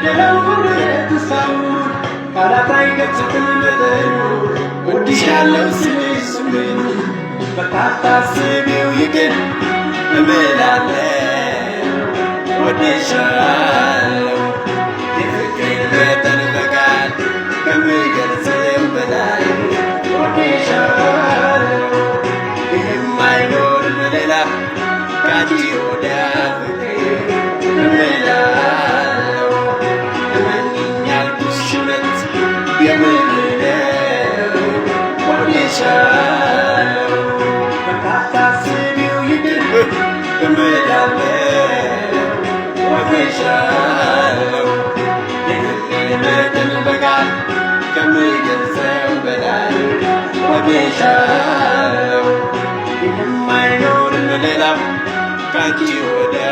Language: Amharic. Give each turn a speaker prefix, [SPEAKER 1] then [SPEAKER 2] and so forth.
[SPEAKER 1] ሌላው ሁሉ የተሳው ቃላት አይገልጹትም መጠኑ ወድሻለሁ ስልሽ ስሜቱ በታታስቢው ይቅር እምላለሁ ወድሻለሁ የፍቅሬን መጠን በቃል ከምገልጸው በላይ ወድሻለሁ ይህም አይኖርም ሌላ ካንቺ ወዲያ ፍቅሬ እምላለሁ እመኚኝ ያልኩሽ እውነት የምር ነው ወድሻለሁ በታታስቢው ይቅር እምላለሁ ወድሻለሁ የፍቅሬን መጠን በቃል ከምገልጸው በላይ ወድሻለሁ ይህም አይኖርም ሌላ ካንቺ ወዲያ